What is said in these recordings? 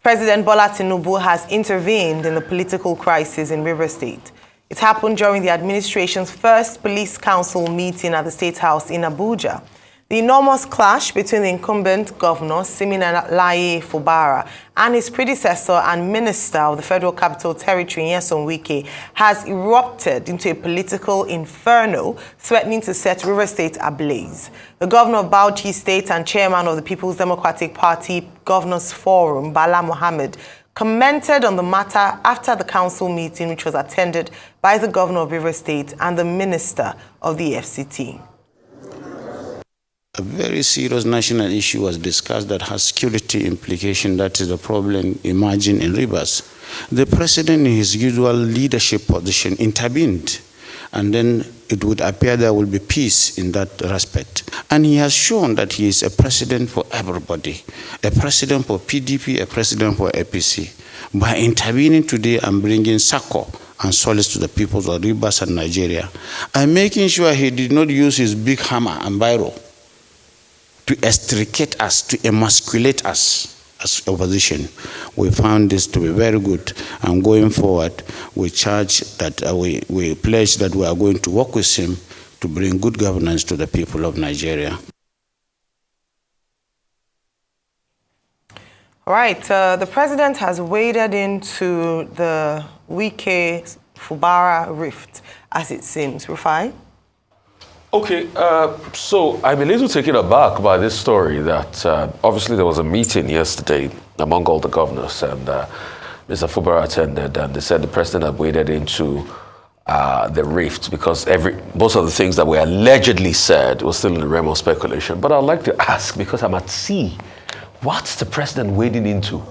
President Bola Tinubu has intervened in the political crisis in Rivers State. It happened during the administration's first police council meeting at the State House in Abuja. The enormous clash between the incumbent governor, Siminalayi Fubara, and his predecessor and minister of the Federal Capital Territory, Wike, has erupted into a political inferno, threatening to set Rivers State ablaze. The governor of Bauchi State and chairman of the People's Democratic Party Governors Forum, Bala Mohammed, commented on the matter after the council meeting, which was attended by the governor of Rivers State and the minister of the FCT. A very serious national issue was discussed that has security implication. That is the problem emerging in Rivers. The president, in his usual leadership position, intervened, and then it would appear there will be peace in that respect. And he has shown that he is a president for everybody, a president for PDP, a president for APC. By intervening today and bringing succor and solace to the people of Rivers and Nigeria, and making sure he did not use his big hammer and biro to extricate us, to emasculate us as opposition. We found this to be very good, and going forward, we charge that we pledge that we are going to work with him to bring good governance to the people of Nigeria. All right, the president has waded into the Wike-Fubara rift, as it seems. Rufai? Okay, so I'm a little taken aback by this story that obviously there was a meeting yesterday among all the governors, and Mr. Fubara attended, and they said the president had waded into the rift because most of the things that were allegedly said was still in the realm of speculation. But I'd like to ask, because I'm at sea, what's the president wading into?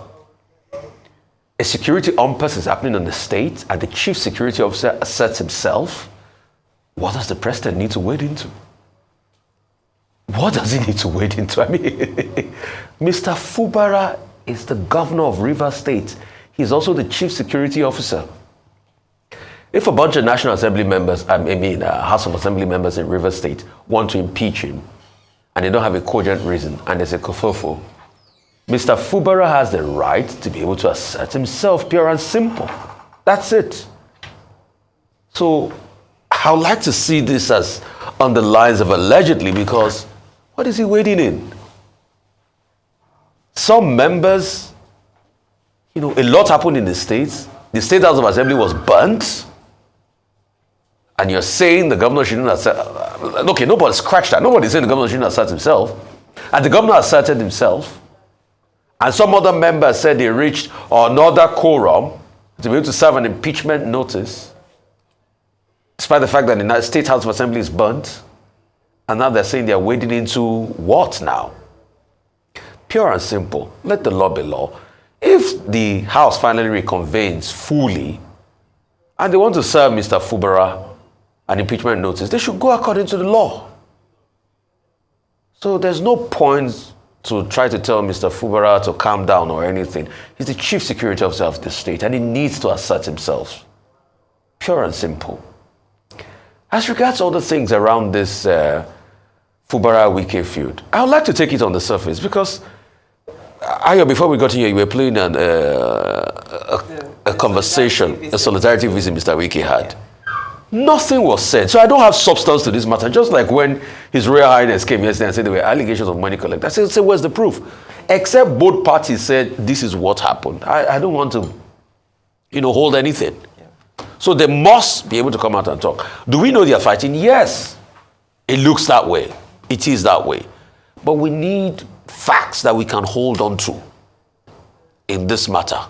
A security umpus is happening in the state, and the chief security officer asserts himself. What does the president need to wade into? What does he need to wade into? I mean, Mr. Fubara is the governor of Rivers State. He's also the chief security officer. If a bunch of National Assembly members, House of Assembly members in Rivers State want to impeach him, and they don't have a cogent reason, and there's a kerfuffle, Mr. Fubara has the right to be able to assert himself, pure and simple. That's it. So I would like to see this as on the lines of allegedly, because what is he wading in? Some members, a lot happened in the States. The State House of Assembly was burnt. And you're saying the governor shouldn't assert. Okay, nobody scratched that. Nobody's saying the governor shouldn't assert himself. And the governor asserted himself. And some other members said they reached another quorum to be able to serve an impeachment notice, despite the fact that the State House of Assembly is burnt. And now they're saying they're wading into what now? Pure and simple. Let the law be law. If the House finally reconvenes fully and they want to serve Mr. Fubara an impeachment notice, they should go according to the law. So there's no point to try to tell Mr. Fubara to calm down or anything. He's the chief security officer of the state, and he needs to assert himself. Pure and simple. As regards all the things around this Fubara-Wike feud, I would like to take it on the surface, because Ayo, before we got here, you were playing a conversation, a solidarity visit Mr. Wike had. Nothing was said. So I don't have substance to this matter. Just like when His Royal Highness came yesterday and said there were allegations of money collected. I said, where's the proof? Except both parties said this is what happened. I don't want to, hold anything. Yeah. So they must be able to come out and talk. Do we know they are fighting? Yes. It looks that way. It is that way. But we need facts that we can hold on to in this matter.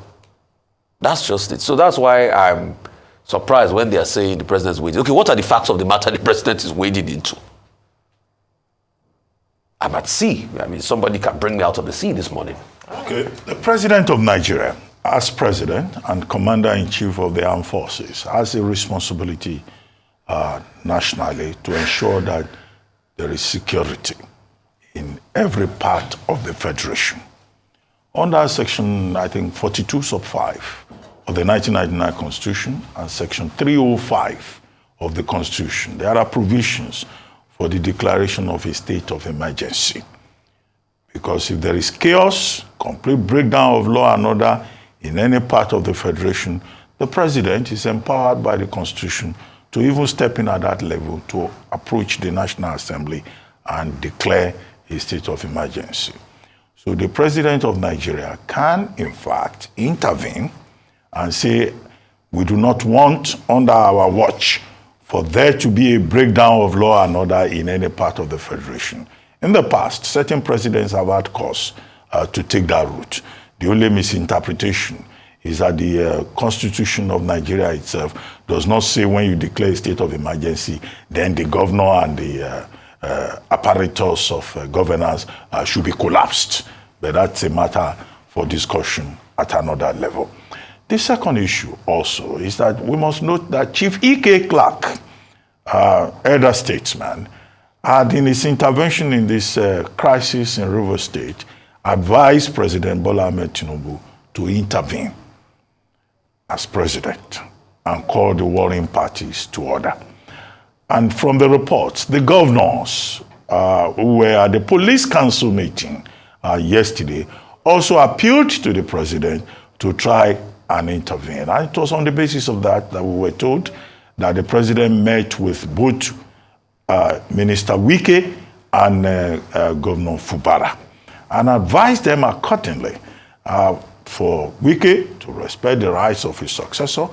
That's just it. So that's why I'm surprised when they are saying the president's wading. Okay, what are the facts of the matter the president is wading into? I'm at sea. Somebody can bring me out of the sea this morning. Okay, the president of Nigeria, as president and commander-in-chief of the armed forces, has a responsibility nationally to ensure that there is security in every part of the federation. Under section, 42 sub 5 of the 1999 Constitution and section 305 of the Constitution, there are provisions for the declaration of a state of emergency. Because if there is chaos, complete breakdown of law and order in any part of the Federation, the President is empowered by the Constitution to even step in at that level to approach the National Assembly and declare a state of emergency. So the President of Nigeria can, in fact, intervene and say, we do not want, under our watch, for there to be a breakdown of law and order in any part of the Federation. In the past, certain presidents have had cause to take that route. The only misinterpretation is that the Constitution of Nigeria itself does not say when you declare a state of emergency, then the governor and the apparatus of governance should be collapsed. But that's a matter for discussion at another level. The second issue also is that we must note that Chief E.K. Clark, elder statesman, had in his intervention in this crisis in Rivers State, advised President Bola Ahmed Tinubu to intervene as president and call the warring parties to order. And from the reports, the governors who were at the police council meeting yesterday also appealed to the president to try and intervene. And it was on the basis of that that we were told that the president met with both Minister Wike and Governor Fubara and advised them accordingly for Wike to respect the rights of his successor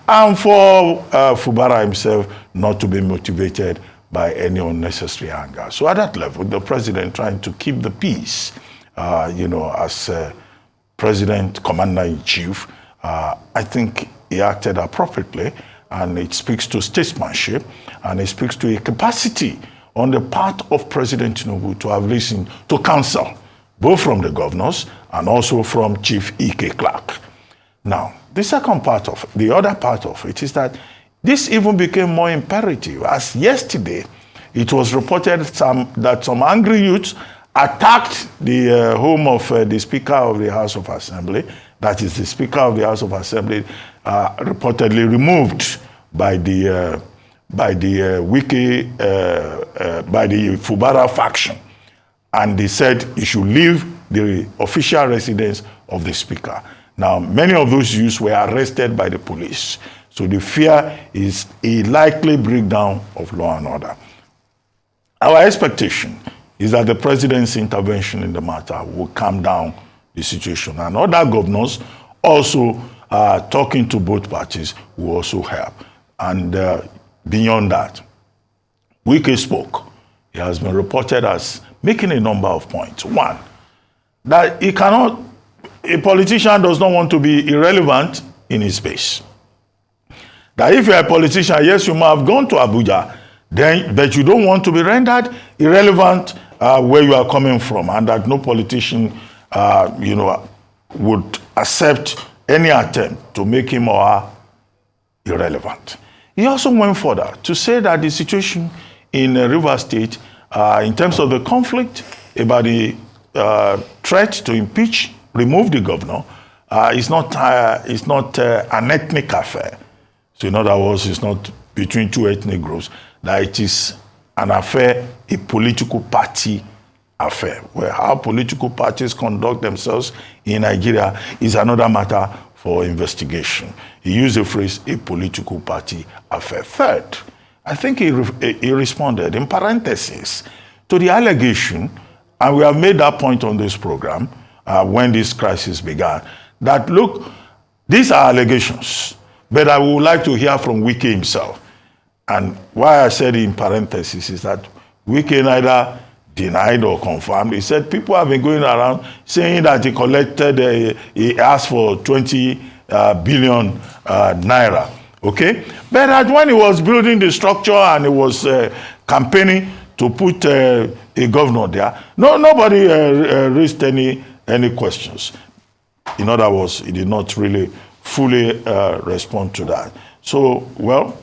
and for Fubara himself not to be motivated by any unnecessary anger. So at that level, the president trying to keep the peace, as president, commander-in-chief, I think he acted appropriately, and it speaks to statesmanship, and it speaks to a capacity on the part of President Tinubu to have listened to counsel, both from the governors and also from Chief E.K. Clark. Now, the other part of it is that this even became more imperative, as yesterday it was reported that some angry youths attacked the home of the Speaker of the House of Assembly. That is, the Speaker of the House of Assembly reportedly removed by the Fubara faction, and they he should leave the official residence of the Speaker. Now, many of those youths were arrested by the police. So the fear is a likely breakdown of law and order. Our expectation is that the president's intervention in the matter will calm down the situation. And other governors also talking to both parties will also help. And beyond that, Wike spoke. He has been reported as making a number of points. One, that a politician does not want to be irrelevant in his space. That if you're a politician, yes, you might have gone to Abuja, but you don't want to be rendered irrelevant where you are coming from, and that no politician, would accept any attempt to make him or her irrelevant. He also went further to say that the situation in Rivers State, in terms of the conflict about the threat to remove the governor, is not an ethnic affair. So in other words, it's not between two ethnic groups, that it is an affair, a political party affair, where how political parties conduct themselves in Nigeria is another matter for investigation. He used the phrase, a political party affair. Third, I think he responded in parentheses to the allegation, and we have made that point on this program when this crisis began, that look, these are allegations, but I would like to hear from Wike himself. And why I said in parentheses is that Wike neither denied or confirmed. He said people have been going around saying that he asked for 20 billion naira. Okay? But that when he was building the structure and he was campaigning to put a governor there, nobody raised any questions. In other words, he did not really fully respond to that. So, well,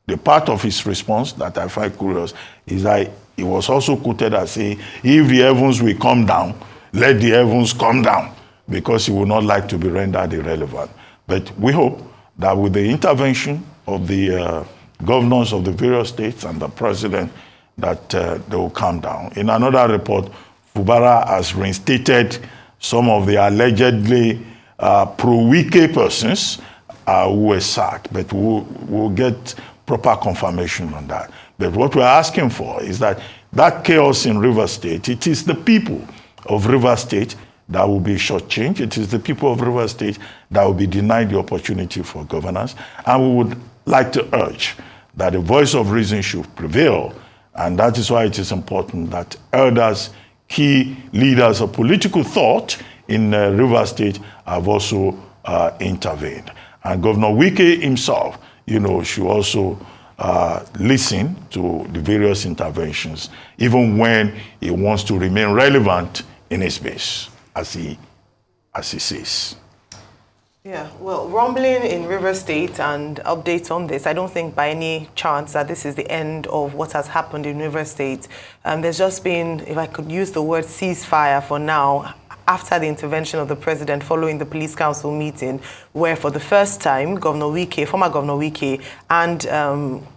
the part of his response that I find curious is that he was also quoted as saying, if the heavens will come down, let the heavens come down, because he would not like to be rendered irrelevant. But we hope that with the intervention of the governors of the various states and the president, that they will calm down. In another report Fubara has reinstated some of the allegedly pro-Wike persons who were sacked, but we'll get proper confirmation on that. But what we're asking for is that chaos in Rivers State, it is the people of Rivers State that will be shortchanged. It is the people of Rivers State that will be denied the opportunity for governance. And we would like to urge that the voice of reason should prevail. And that is why it is important that elders, key leaders of political thought in Rivers State have also intervened. And Governor Wike himself, should also listen to the various interventions, even when he wants to remain relevant in his base, as he says. Yeah, well, rumbling in Rivers State and updates on this, I don't think by any chance that this is the end of what has happened in Rivers State. There's just been, if I could use the word ceasefire for now, after the intervention of the president following the police council meeting, where for the first time, Governor Wike, former Governor Wike, and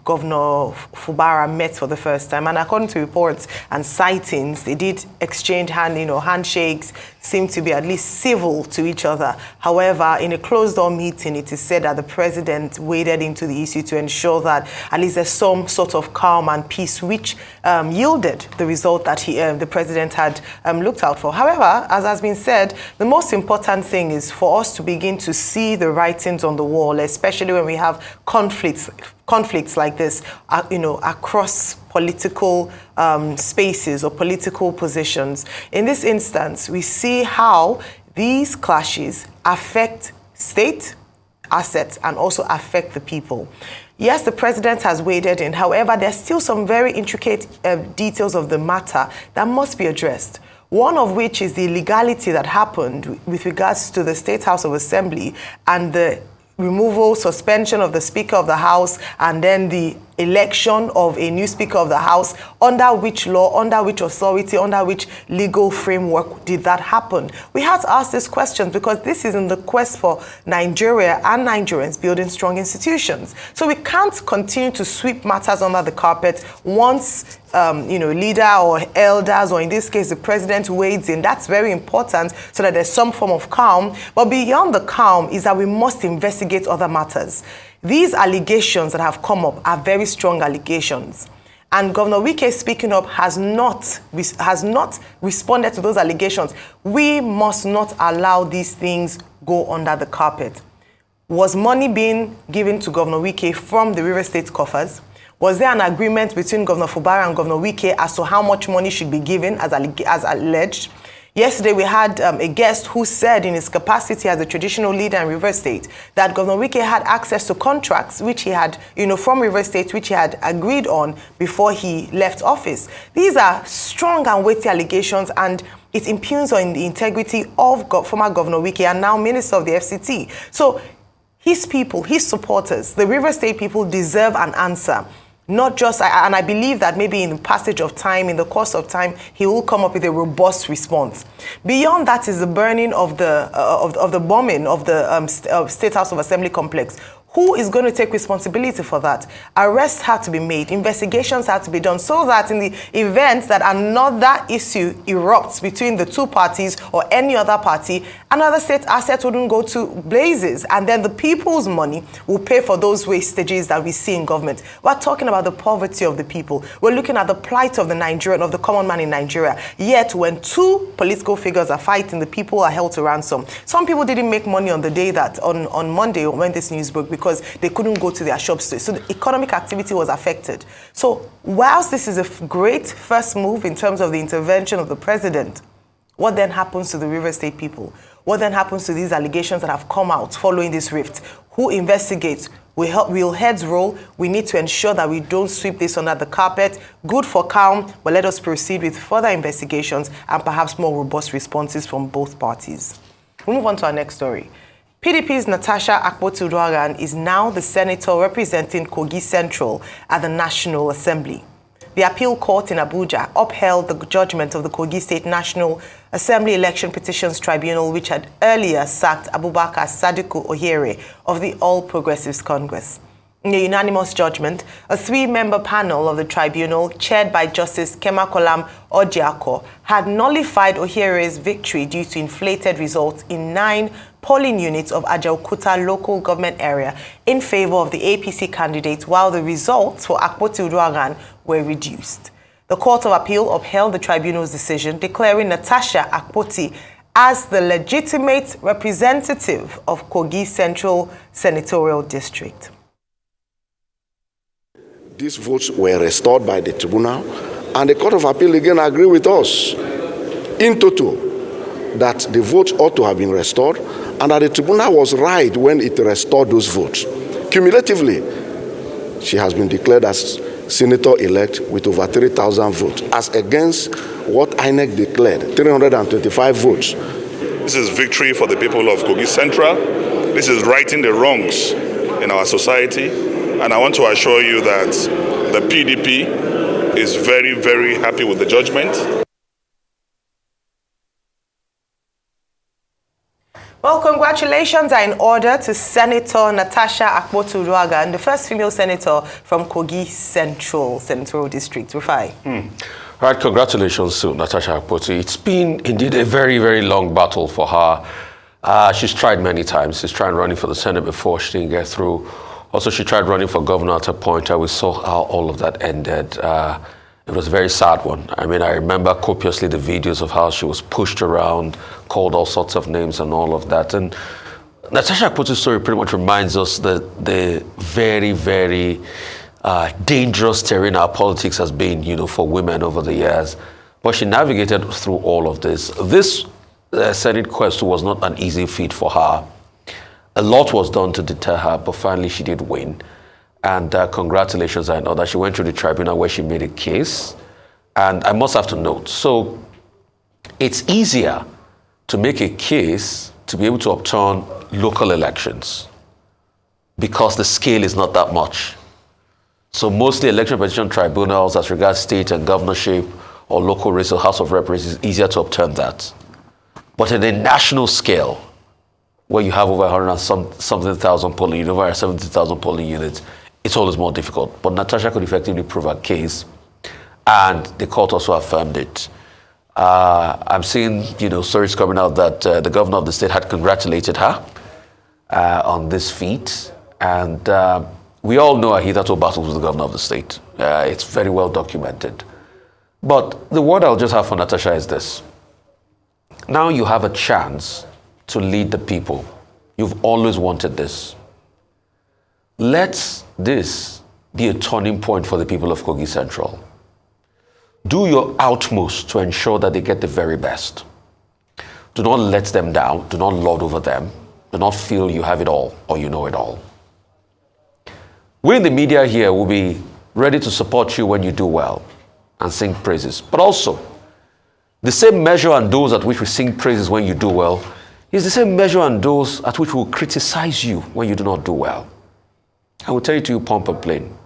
Governor Fubara met for the first time. And according to reports and sightings, they did exchange handshakes, seemed to be at least civil to each other. However, in a closed-door meeting, it is said that the president waded into the issue to ensure that at least there's some sort of calm and peace, which yielded the result that the president had looked out for. However, as has been said, the most important thing is for us to begin to see the writings on the wall, especially when we have conflicts like this, across political spaces or political positions. In this instance, we see how these clashes affect state assets and also affect the people. Yes, the president has waded in. However, there's still some very intricate details of the matter that must be addressed. One of which is the illegality that happened with regards to the State House of Assembly and the removal, suspension of the Speaker of the House, and then the election of a new Speaker of the House. Under which law, under which authority, under which legal framework did that happen? We have to ask these questions because this is in the quest for Nigeria and Nigerians building strong institutions. So we can't continue to sweep matters under the carpet once leader or elders, or in this case, the president wades in. That's very important so that there's some form of calm. But beyond the calm is that we must investigate other matters. These allegations that have come up are very strong allegations. And Governor Wike speaking up has not responded to those allegations. We must not allow these things go under the carpet. Was money being given to Governor Wike from the Rivers State coffers? Was there an agreement between Governor Fubara and Governor Wike as to how much money should be given as alleged? Yesterday, we had a guest who said in his capacity as a traditional leader in Rivers State that Governor Wike had access to contracts which he had, from Rivers State, which he had agreed on before he left office. These are strong and weighty allegations, and it impugns on the integrity of former Governor Wike and now Minister of the FCT. So his people, his supporters, the Rivers State people deserve an answer. Not just, and I believe that maybe in the passage of time, in the course of time, he will come up with a robust response. Beyond that is the burning of the bombing of the State House of Assembly complex. Who is going to take responsibility for that? Arrests have to be made, investigations have to be done, so that in the event that another issue erupts between the two parties or any other party, another state asset wouldn't go to blazes, and then the people's money will pay for those wastages that we see in government. We're talking about the poverty of the people. We're looking at the plight of the Nigerian, of the common man in Nigeria. Yet, when two political figures are fighting, the people are held to ransom. Some people didn't make money on the day that, on Monday, when this news broke, because they couldn't go to their shops. So the economic activity was affected. So whilst this is a great first move in terms of the intervention of the president, what then happens to the Rivers State people? What then happens to these allegations that have come out following this rift? Who investigates? Will heads roll? We need to ensure that we don't sweep this under the carpet. Good for calm, but let us proceed with further investigations and perhaps more robust responses from both parties. We'll move on to our next story. PDP's Natasha Akpotu-Uduaghan is now the senator representing Kogi Central at the National Assembly. The appeal court in Abuja upheld the judgment of the Kogi State National Assembly Election Petitions Tribunal, which had earlier sacked Abubakar Sadiku Ohere of the All Progressives Congress. In a unanimous judgment, a three-member panel of the tribunal, chaired by Justice Kemakolam Ojiako, had nullified Ohire's victory due to inflated results in 9 polling units of Ajaokuta local government area in favor of the APC candidate, while the results for Akpoti Uduaghan were reduced. The Court of Appeal upheld the tribunal's decision, declaring Natasha Akpoti as the legitimate representative of Kogi Central Senatorial District. These votes were restored by the tribunal, and the Court of Appeal again agreed with us in total that the votes ought to have been restored, and that the tribunal was right when it restored those votes. Cumulatively, she has been declared as senator-elect with over 3,000 votes, as against what INEC declared, 325 votes. This is victory for the people of Kogi Central. This is righting the wrongs in our society. And I want to assure you that the PDP is very, very happy with the judgment. Well, congratulations are in order to Senator Natasha Akpoti Uduaghan, the first female senator from Kogi Central Senatorial District. Rufai. All right, congratulations to Natasha Akpoti. It's been indeed a very, very long battle for her. She's tried many times. She's tried running for the Senate before. She didn't get through. Also, she tried running for governor at a point. We saw how all of that ended. It was a very sad one. I mean, I remember copiously the videos of how she was pushed around, called all sorts of names and all of that. And Natasha Akpoti's story pretty much reminds us that the very, very dangerous terrain our politics has been, for women over the years. But she navigated through all of this. This Senate quest was not an easy feat for her. A lot was done to deter her, but finally she did win. And congratulations, I know that she went through the tribunal where she made a case. And I must have to note, so it's easier to make a case to be able to upturn local elections because the scale is not that much. So mostly election petition tribunals as regards state and governorship or local race or House of Representatives, it's easier to upturn that. But in a national scale, where you have over 100 thousand polling units, over 70,000 polling units, it's always more difficult. But Natasha could effectively prove her case, and the court also affirmed it. I'm seeing, stories coming out that the governor of the state had congratulated her on this feat, and we all know her hitherto battles with the governor of the state. It's very well documented. But the word I'll just have for Natasha is this. Now you have a chance to lead the people. You've always wanted this. Let this be a turning point for the people of Kogi Central. Do your utmost to ensure that they get the very best. Do not let them down. Do not lord over them. Do not feel you have it all or you know it all. We in the media here will be ready to support you when you do well and sing praises. But also, the same measure and dose at which we sing praises when you do well is the same measure and dose at which we'll criticize you when you do not do well. I will tell you to you, pump and plain.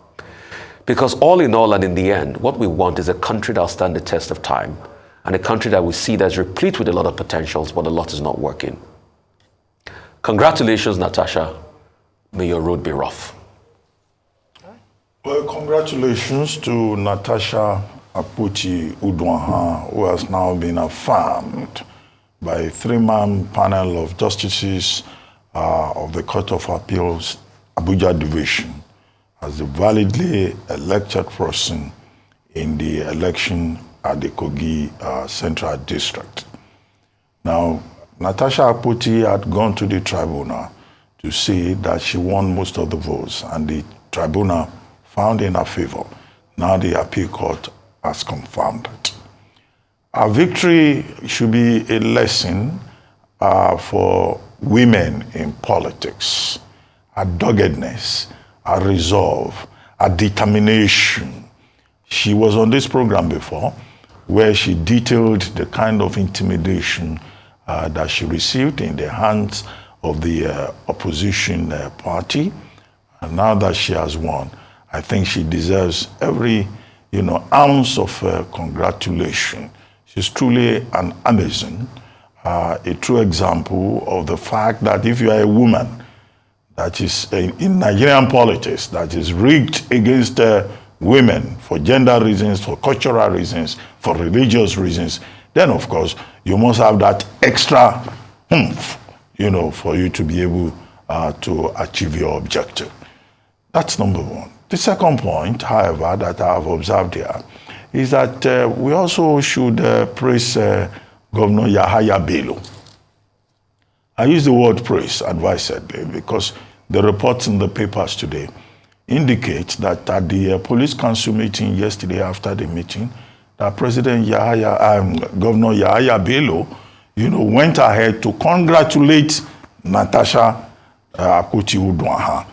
Because all in all and in the end, what we want is a country that will stand the test of time and a country that we see that's replete with a lot of potentials, but a lot is not working. Congratulations, Natasha. May your road be rough. Well, congratulations to Natasha Akpoti Uduaghan, who has now been affirmed by a three-man panel of justices of the Court of Appeals, Abuja Division, as the validly elected person in the election at the Kogi Central District. Now, Natasha Akpoti had gone to the tribunal to say that she won most of the votes, and the tribunal found in her favor. Now the appeal court has confirmed it. Our victory should be a lesson for women in politics. Our doggedness, our resolve, our determination. She was on this program before where she detailed the kind of intimidation that she received in the hands of the opposition party. And now that she has won, I think she deserves every ounce of congratulation. She's truly an Amazon, a true example of the fact that if you are a woman, that is in Nigerian politics that is rigged against women for gender reasons, for cultural reasons, for religious reasons, then of course you must have that extra oomph, for you to be able to achieve your objective. That's number one. The second point, however, that I have observed here is that we also should praise Governor Yahaya Bello. I use the word praise advisedly because the reports in the papers today indicate that at the police council meeting yesterday after the meeting, that Governor Yahaya Bello, went ahead to congratulate Natasha Akpoti-Uduaghan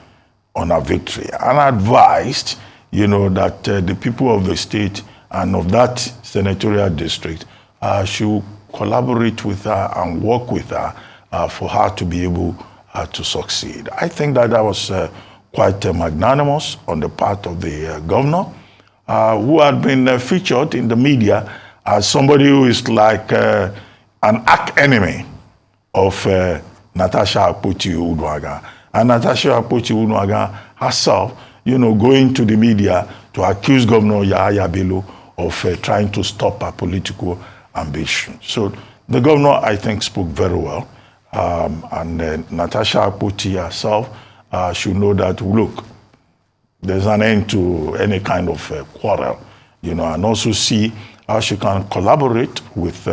on her victory and advised, that the people of the state and of that senatorial district should collaborate with her and work with her for her to be able to succeed. I think that was quite magnanimous on the part of the governor, who had been featured in the media as somebody who is like an arch enemy of Natasha Akpoti-Uduaghan. And Natasha Akpoti-Uduaghan herself, going to the media to accuse Governor Yahaya Bello of trying to stop her political ambition. So the governor, I think, spoke very well. And Natasha Akpoti herself should know that, look, there's an end to any kind of quarrel, and also see how she can collaborate with,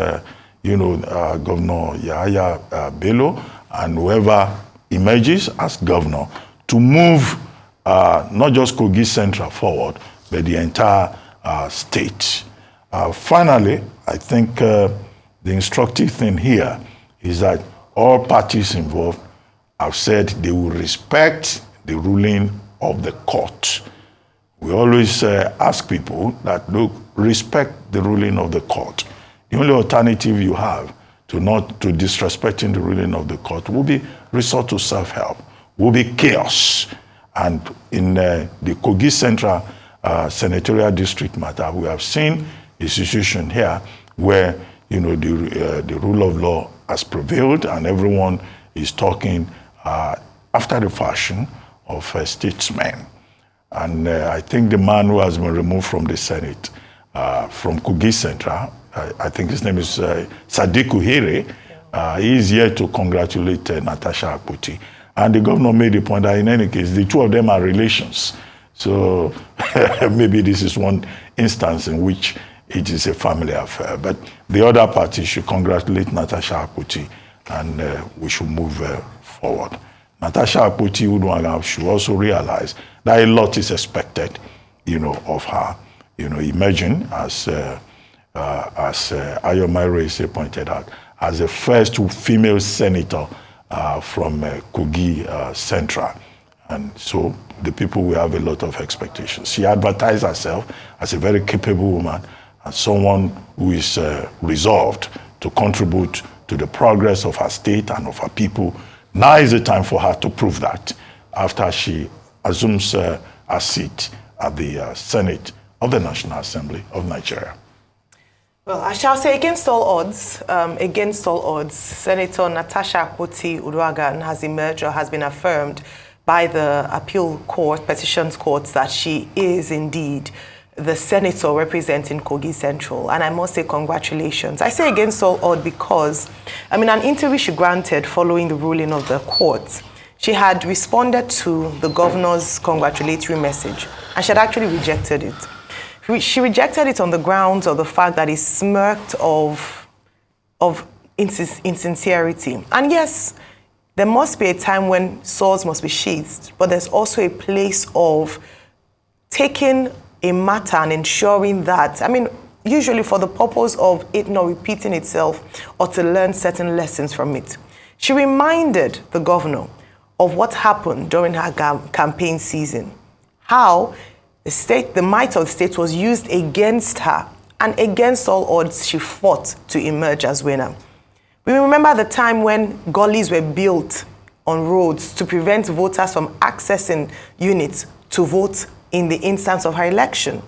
Governor Yahaya Bello and whoever emerges as governor to move not just Kogi Central forward, but the entire state. Finally, I think the instructive thing here is that all parties involved have said they will respect the ruling of the court. We always ask people that, look, respect the ruling of the court. The only alternative you have to disrespecting the ruling of the court will be resort to self-help, will be chaos. And in the Kogi Central senatorial district matter, we have seen a situation here where the rule of law has prevailed and everyone is talking after the fashion of statesmen. And I think the man who has been removed from the Senate from Kogi Central, I think his name is Sadiq Uhere, he is here to congratulate Natasha Akpoti. And the governor made the point that in any case, the two of them are relations. So maybe this is one instance in which it is a family affair. But the other party should congratulate Natasha Akpoti and we should move forward. Natasha Akpoti-Uduaghan should also realize that a lot is expected, of her, emerging as Ayo Mairese pointed out, as the first female senator from Kogi Central. And so the people will have a lot of expectations. She advertised herself as a very capable woman and someone who is resolved to contribute to the progress of her state and of her people. Now is the time for her to prove that after she assumes a seat at the Senate of the National Assembly of Nigeria. Well, I shall say against all odds, Senator Natasha Akpoti-Uduaghan has emerged or has been affirmed by the appeal court, petitions courts, that she is indeed the senator representing Kogi Central. And I must say congratulations. I say against all odds because, an interview she granted following the ruling of the court, she had responded to the governor's congratulatory message and she had actually rejected it. She rejected it on the grounds of the fact that it smirked of insincerity. And yes, there must be a time when swords must be sheathed, but there's also a place of taking a matter and ensuring that, usually for the purpose of it not repeating itself or to learn certain lessons from it. She reminded the governor of what happened during her campaign season, how the might of the state was used against her, and against all odds, she fought to emerge as winner. We remember the time when gullies were built on roads to prevent voters from accessing units to vote in the instance of her election.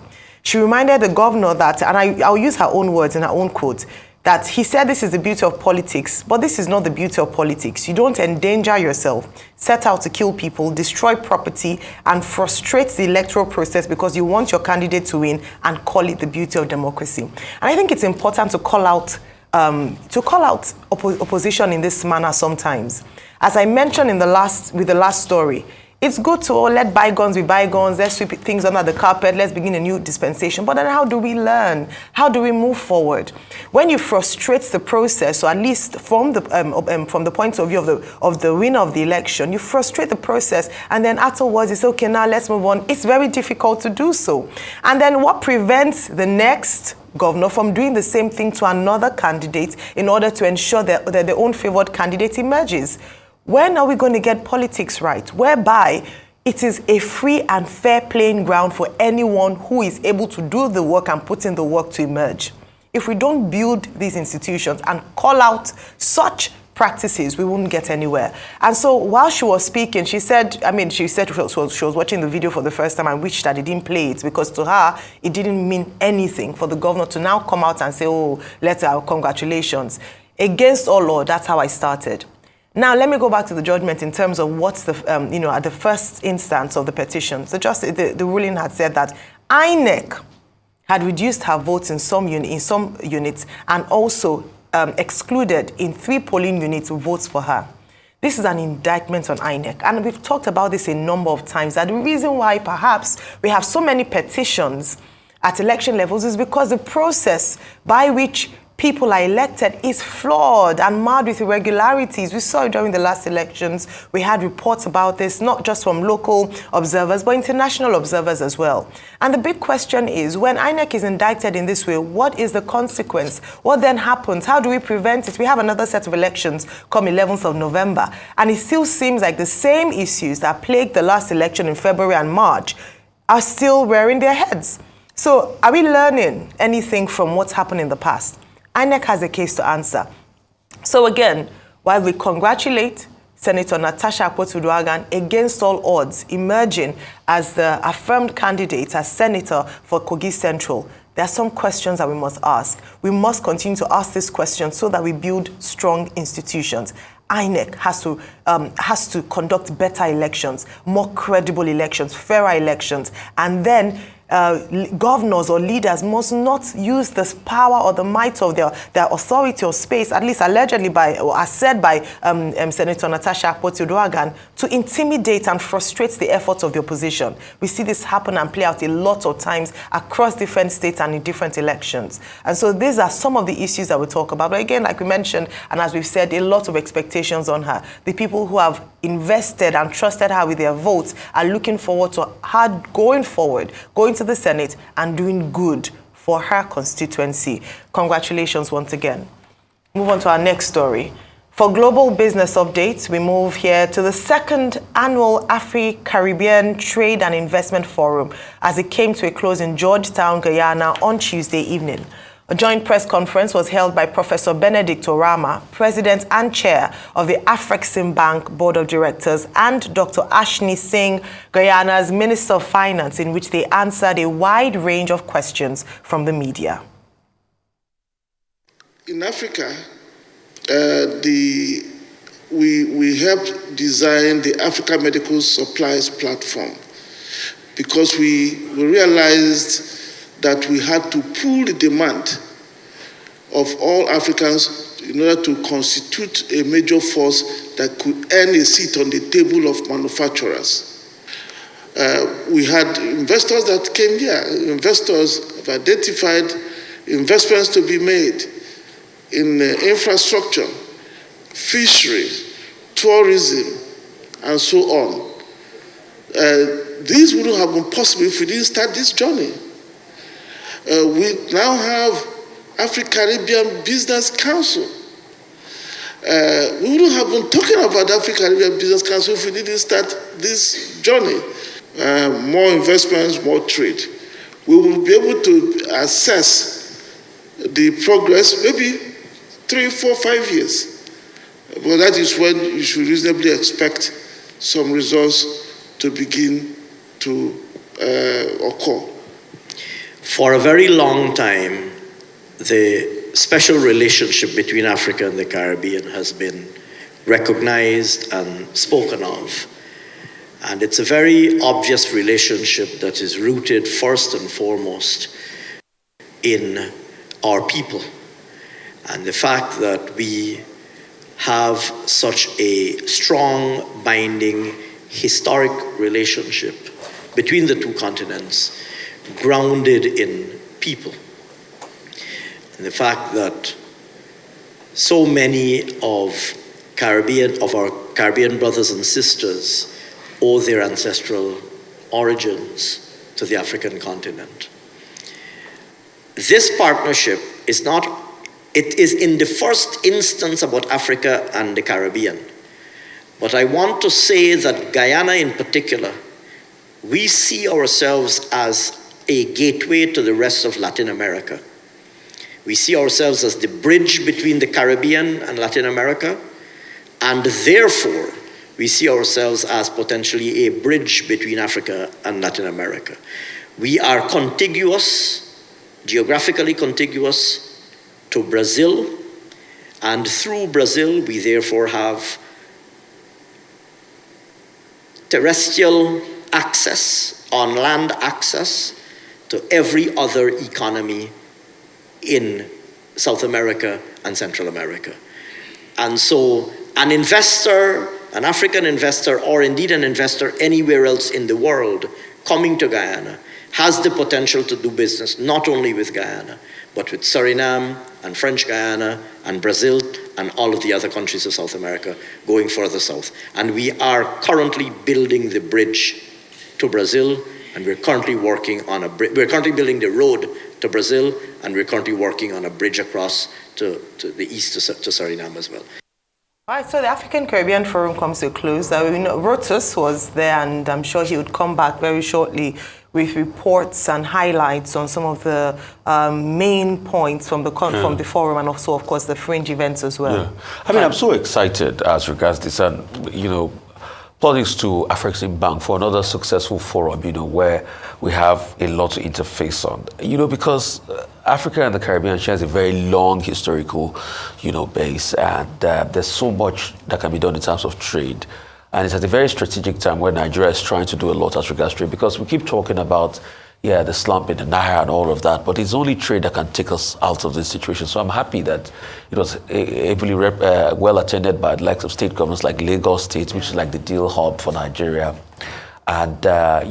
She reminded the governor that, and I'll use her own words and her own quote, that he said this is the beauty of politics, but this is not the beauty of politics. You don't endanger yourself, set out to kill people, destroy property, and frustrate the electoral process because you want your candidate to win and call it the beauty of democracy. And I think it's important to call out opposition in this manner sometimes. As I mentioned with the last story, it's good to let bygones be bygones, let's sweep things under the carpet, let's begin a new dispensation. But then how do we learn? How do we move forward? When you frustrate the process, or at least from the point of view of the winner of the election, you frustrate the process, and then afterwards you say, okay, now let's move on. It's very difficult to do so. And then what prevents the next governor from doing the same thing to another candidate in order to ensure that their own favored candidate emerges? When are we going to get politics right, whereby it is a free and fair playing ground for anyone who is able to do the work and put in the work to emerge? If we don't build these institutions and call out such practices, we won't get anywhere. And so while she was speaking, she said she was watching the video for the first time and wished that he didn't play it, because to her, it didn't mean anything for the governor to now come out and say, oh, congratulations. Against all law, that's how I started. Now, let me go back to the judgment in terms of what's the, at the first instance of the petition. So the ruling had said that INEC had reduced her votes in some units and also excluded in 3 polling units votes for her. This is an indictment on INEC. And we've talked about this a number of times, that the reason why perhaps we have so many petitions at election levels is because the process by which people are elected is flawed and marred with irregularities. We saw it during the last elections. We had reports about this, not just from local observers, but international observers as well. And the big question is, when INEC is indicted in this way, what is the consequence? What then happens? How do we prevent it? We have another set of elections come 11th of November, and it still seems like the same issues that plagued the last election in February and March are still rearing their heads. So are we learning anything from what's happened in the past? INEC has a case to answer. So again, while we congratulate Senator Natasha Akpoti-Uduaghan against all odds, emerging as the affirmed candidate as senator for Kogi Central, there are some questions that we must ask. We must continue to ask these questions so that we build strong institutions. INEC has to conduct better elections, more credible elections, fairer elections, and then governors or leaders must not use this power or the might of their authority or space, at least allegedly as said by Senator Natasha Akpoti-Uduaghan, to intimidate and frustrate the efforts of the opposition. We see this happen and play out a lot of times across different states and in different elections. And so these are some of the issues that we talk about. But again, like we mentioned, and as we've said, a lot of expectations on her. The people who have invested and trusted her with their votes are looking forward to her going to the Senate and doing good for her constituency. Congratulations once again. Move on to our next story. For global business updates, we move here to the 2nd annual Afri-Caribbean Trade and Investment Forum as it came to a close in Georgetown, Guyana on Tuesday evening. A joint press conference was held by Professor Benedict Orama, President and Chair of the Afrexim Bank Board of Directors, and Dr. Ashni Singh, Guyana's Minister of Finance, in which they answered a wide range of questions from the media. In Africa, we helped design the Africa Medical Supplies Platform because we realized that we had to pool the demand of all Africans in order to constitute a major force that could earn a seat on the table of manufacturers. We had investors that came here. Investors have identified investments to be made in infrastructure, fisheries, tourism, and so on. These wouldn't have been possible if we didn't start this journey. We now have Afri-Caribbean Business Council. We wouldn't have been talking about Afri-Caribbean Business Council if we didn't start this journey. More investments, more trade. We will be able to assess the progress maybe 3, 4, 5 years. But that is when you should reasonably expect some results to begin to occur. For a very long time, the special relationship between Africa and the Caribbean has been recognized and spoken of. And it's a very obvious relationship that is rooted first and foremost in our people. And the fact that we have such a strong, binding, historic relationship between the two continents, grounded in people. And the fact that so many of our Caribbean brothers and sisters owe their ancestral origins to the African continent. This partnership is not, it is in the first instance about Africa and the Caribbean. But I want to say that Guyana in particular, we see ourselves as a gateway to the rest of Latin America. We see ourselves as the bridge between the Caribbean and Latin America, and therefore, we see ourselves as potentially a bridge between Africa and Latin America. We are contiguous, geographically contiguous to Brazil, and through Brazil, we therefore have terrestrial access, on land access to every other economy in South America and Central America. And so an investor, an African investor, or indeed an investor anywhere else in the world coming to Guyana has the potential to do business not only with Guyana, but with Suriname and French Guyana and Brazil and all of the other countries of South America going further south. And we are currently building the bridge to Brazil, and we're currently working on we're currently building the road to Brazil, and we're currently working on a bridge across to the east to Suriname as well. All right, so the African Caribbean Forum comes to a close. Rotus was there, and I'm sure he would come back very shortly with reports and highlights on some of the main points from the forum, and also, of course, the fringe events as well. Yeah. I mean, I'm so excited as regards this, and plaudits to Afreximbank for another successful forum, where we have a lot to interface on. Because Africa and the Caribbean shares a very long historical, base, and there's so much that can be done in terms of trade. And it's at a very strategic time where Nigeria is trying to do a lot as regards trade, because we keep talking about, the slump in the Naira and all of that, but it's only trade that can take us out of this situation. So I'm happy that it was ably well attended by the likes of state governments like Lagos State, which is like the deal hub for Nigeria. And,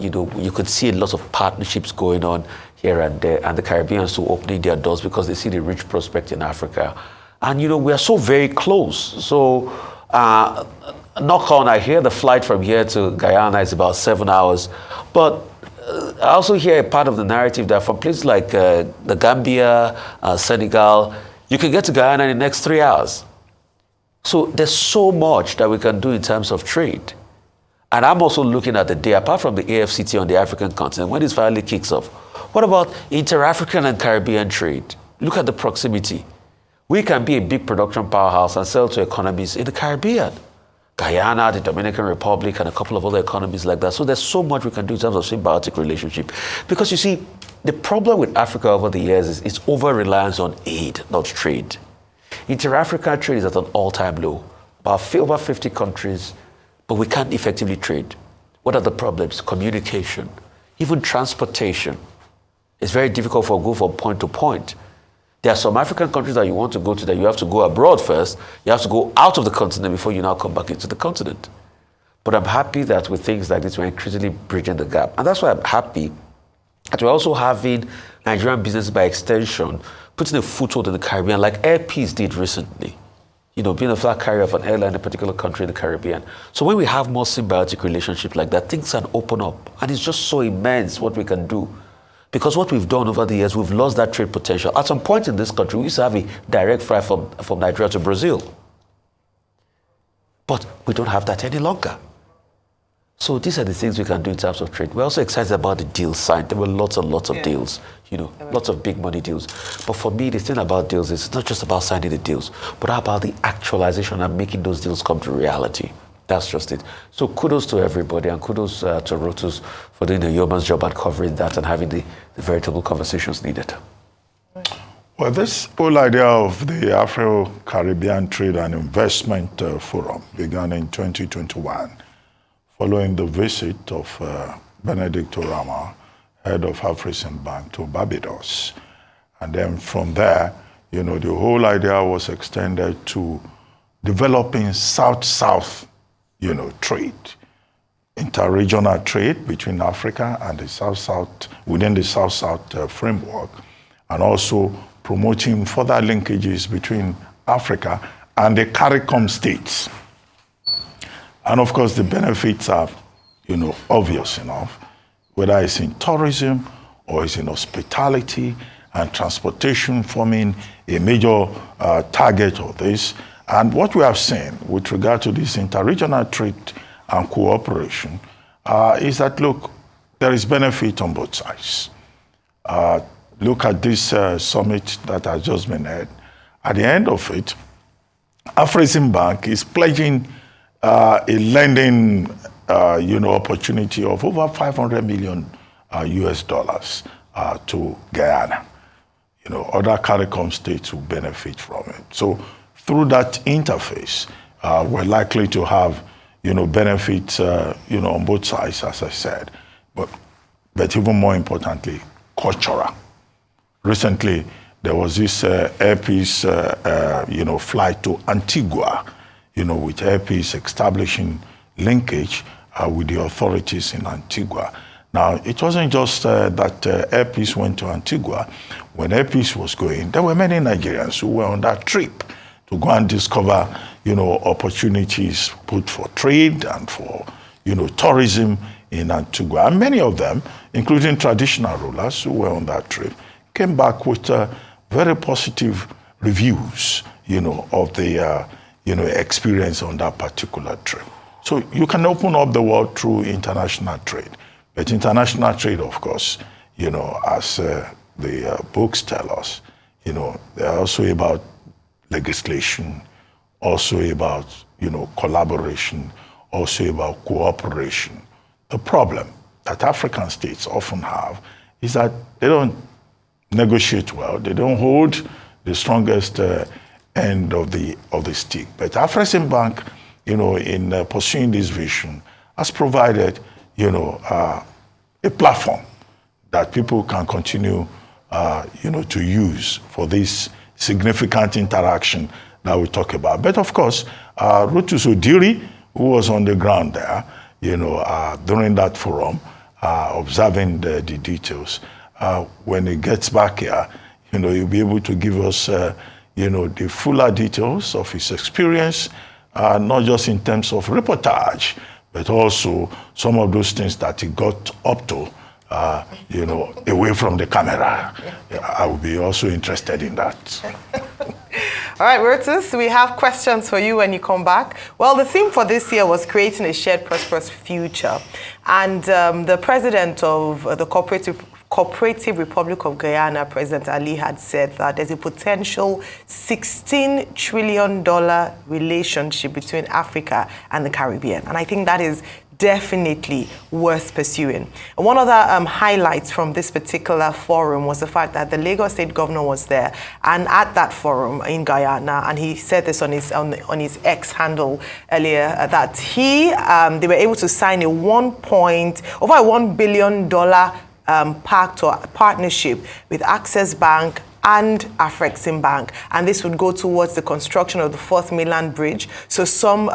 you could see a lot of partnerships going on here and there, and the Caribbeans too opening their doors because they see the rich prospect in Africa. And, we are so very close. So, knock on, I hear the flight from here to Guyana is about 7 hours, but I also hear a part of the narrative that from places like the Gambia, Senegal, you can get to Guyana in the next 3 hours. So there's so much that we can do in terms of trade. And I'm also looking at the day, apart from the AFCT on the African continent, when this finally kicks off, what about inter-African and Caribbean trade? Look at the proximity. We can be a big production powerhouse and sell to economies in the Caribbean. Guyana, the Dominican Republic, and a couple of other economies like that. So there's so much we can do in terms of symbiotic relationship. Because you see, the problem with Africa over the years is its over-reliance on aid, not trade. Inter-African trade is at an all-time low. About over 50 countries, but we can't effectively trade. What are the problems? Communication, even transportation. It's very difficult for go from point to point. There are some African countries that you want to go to that you have to go abroad first. You have to go out of the continent before you now come back into the continent. But I'm happy that with things like this, we're increasingly bridging the gap. And that's why I'm happy that we're also having Nigerian business by extension, putting a foothold in the Caribbean like Air Peace did recently. Being a flag carrier of an airline in a particular country in the Caribbean. So when we have more symbiotic relationship like that, things can open up. And it's just so immense what we can do. Because what we've done over the years, we've lost that trade potential. At some point in this country, we used to have a direct flight from Nigeria to Brazil. But we don't have that any longer. So these are the things we can do in terms of trade. We're also excited about the deals signed. There were lots and lots of deals, lots of big money deals. But for me, the thing about deals is it's not just about signing the deals, but how about the actualization and making those deals come to reality. That's just it. So kudos to everybody, and kudos to Rotus for doing a yeoman's job at covering that and having the veritable conversations needed. Well, this whole idea of the Afro-Caribbean Trade and Investment Forum began in 2021, following the visit of Benedict Orama, head of Afreximbank, to Barbados. And then from there, the whole idea was extended to developing South-South, trade, interregional trade between Africa and the South-South, within the South-South framework, and also promoting further linkages between Africa and the CARICOM states. And of course, the benefits are, obvious enough, whether it's in tourism or it's in hospitality and transportation forming a major target of this. And what we have seen with regard to this interregional trade and cooperation is that, look, there is benefit on both sides. Look at this summit that has just been had. At the end of it, Afreximbank is pledging a lending opportunity of over $500 million US dollars to Guyana. Other CARICOM states will benefit from it. So through that interface, we're likely to have benefits on both sides, as I said, but even more importantly, cultural. Recently, there was this airpeace, flight to Antigua, with airpeace establishing linkage with the authorities in Antigua. Now, it wasn't just that airpeace went to Antigua. When airpeace was going, there were many Nigerians who were on that trip to go and discover, opportunities put for trade and for, tourism in Antigua. And many of them, including traditional rulers who were on that trip, came back with very positive reviews, of the, experience on that particular trip. So you can open up the world through international trade. But international trade, of course, as the books tell us, they're also about legislation, also about, collaboration, also about cooperation. The problem that African states often have is that they don't negotiate well. They don't hold the strongest end of the stick. But Afreximbank, in pursuing this vision, has provided, a platform that people can continue, to use for this significant interaction that we talk about. But of course, Rutus Odiri, who was on the ground there, during that forum, observing the details, when he gets back here, he'll be able to give us, the fuller details of his experience, not just in terms of reportage, but also some of those things that he got up to, away from the camera. I would be also interested in that. All right, Rutus, we have questions for you when you come back. Well, the theme for this year was creating a shared prosperous future. And the president of the Cooperative Republic of Guyana, President Ali, had said that there's a potential $16 trillion relationship between Africa and the Caribbean. And I think that is definitely worth pursuing. And one of the highlights from this particular forum was the fact that the Lagos State Governor was there, and at that forum in Guyana, and he said this on his X handle earlier, that they were able to sign over $1 billion pact or partnership with Access Bank and Afreximbank, and this would go towards the construction of the 4th Mainland Bridge. So some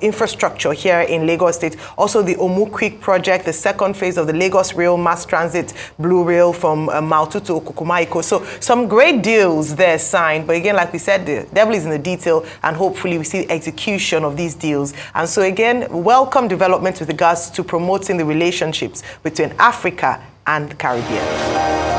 infrastructure here in Lagos State. Also the Omu Creek project, the second phase of the Lagos Rail Mass Transit Blue Rail from Mautu to Okukumaiko. So some great deals there signed. But again, like we said, the devil is in the detail, and hopefully we see execution of these deals. And so again, welcome development with regards to promoting the relationships between Africa and the Caribbean.